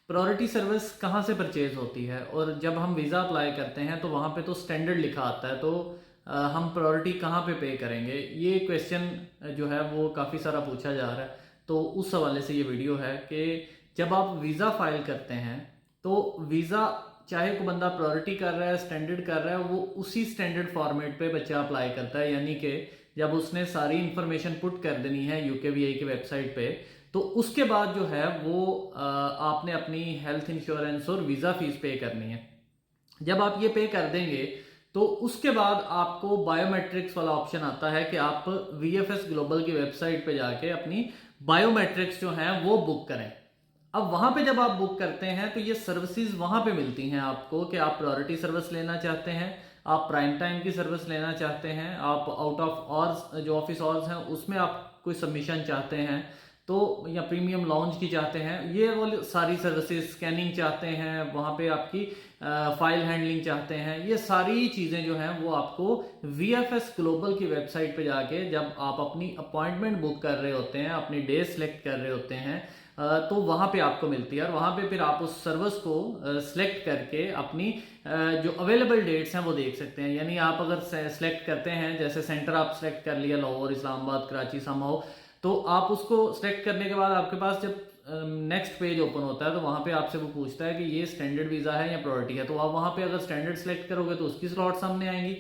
Priority service कहाँ से purchase होती है, और जब हम वीज़ा अप्लाई करते हैं तो वहाँ पे तो स्टैंडर्ड लिखा आता है, तो हम प्रायोरिटी कहाँ पे करेंगे, ये क्वेश्चन जो है वो काफ़ी सारा पूछा जा रहा है। तो उस हवाले से ये वीडियो है कि जब आप वीज़ा फाइल करते हैं तो वीज़ा चाहे कोई बंदा प्रायोरिटी कर रहा है, स्टैंडर्ड कर रहा है, वो उसी स्टैंडर्ड फॉर्मेट पे बच्चा अप्लाई करता है। यानी कि जब उसने सारी इंफॉर्मेशन पुट कर देनी है यूकेवीआई की वेबसाइट पे, तो उसके बाद जो है वो आपने अपनी हेल्थ इंश्योरेंस और वीज़ा फीस पे करनी है। जब आप ये पे कर देंगे तो उसके बाद आपको बायोमेट्रिक्स वाला ऑप्शन आता है कि आप वीएफएस ग्लोबल की वेबसाइट पे जाके अपनी बायोमेट्रिक्स जो हैं वो बुक करें। अब वहां पे जब आप बुक करते हैं तो ये सर्विसेज वहां पे मिलती हैं आपको कि आप प्रायोरिटी सर्विस लेना चाहते हैं, आप प्राइम टाइम की सर्विस लेना चाहते हैं, आप आउट ऑफ आवर्स जो ऑफिस आवर्स हैं उसमें आप कोई सबमिशन चाहते हैं तो, या प्रीमियम लॉन्च की चाहते हैं, ये वाली सारी सर्विसेज, स्कैनिंग चाहते हैं, वहां पे आपकी फाइल हैंडलिंग चाहते हैं, ये सारी चीजें जो हैं वो आपको वीएफएस ग्लोबल की वेबसाइट पे जाके जब आप अपनी अपॉइंटमेंट बुक कर रहे होते हैं, अपनी डे सेलेक्ट कर रहे होते हैं, तो वहां पे आपको मिलती है। और वहां पे फिर आप उस सर्विस को सिलेक्ट करके अपनी जो अवेलेबल डेट्स हैं वो देख सकते हैं। यानी आप अगर सेलेक्ट करते हैं, जैसे सेंटर आप सेलेक्ट कर लिया लाहौर, इस्लामाबाद, कराची, समहाउ, तो आप उसको सेलेक्ट करने के बाद आपके पास जब नेक्स्ट पेज ओपन होता है तो वहां पे आपसे वो पूछता है कि ये स्टैंडर्ड वीजा है या प्रायोरिटी है। तो आप वहां पे अगर स्टैंडर्ड सेलेक्ट करोगे तो उसकी स्लॉट सामने आएंगी,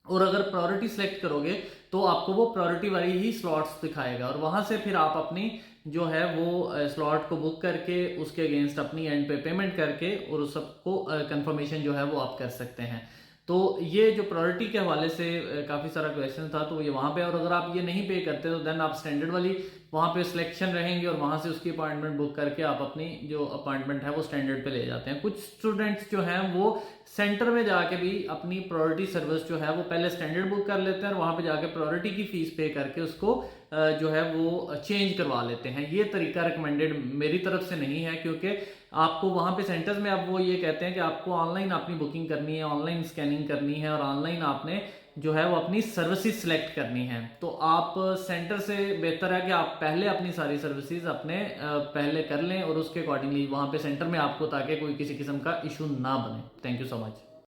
और अगर प्रायोरिटी सेलेक्ट करोगे तो आपको वो प्रायोरिटी वाली ही स्लॉट्स दिखाएगा, और वहां से फिर आप अपनी जो है वो स्लॉट को बुक करके उसके अगेंस्ट अपनी एंड पे पेमेंट करके और उस सबको कंफर्मेशन जो है वो आप कर सकते हैं। तो ये जो प्रायोरिटी के हवाले से काफ़ी सारा क्वेश्चन था, तो ये वहाँ पे, और अगर आप ये नहीं पे करते तो देन आप स्टैंडर्ड वाली वहाँ पे सिलेक्शन रहेंगे और वहाँ से उसकी अपॉइंटमेंट बुक करके आप अपनी जो अपॉइंटमेंट है वो स्टैंडर्ड पे ले जाते हैं। कुछ स्टूडेंट्स जो हैं वो सेंटर में जाके भी अपनी प्रायोरिटी सर्विस जो है वो पहले स्टैंडर्ड बुक कर लेते हैं और वहाँ पे जाके प्रायोरिटी की फीस पे करके उसको जो है वो चेंज करवा लेते हैं। ये तरीका रिकमेंडेड मेरी तरफ से नहीं है, क्योंकि आपको वहां पे सेंटर्स में अब वो ये कहते हैं कि आपको ऑनलाइन अपनी बुकिंग करनी है, ऑनलाइन स्कैनिंग करनी है, और ऑनलाइन आपने जो है वो अपनी सर्विसेज सिलेक्ट करनी है। तो आप सेंटर से बेहतर है कि आप पहले अपनी सारी सर्विसेज अपने पहले कर लें और उसके अकॉर्डिंगली वहां पे सेंटर में आपको, ताकि कोई किसी किस्म का इशू ना बने। Thank you so much.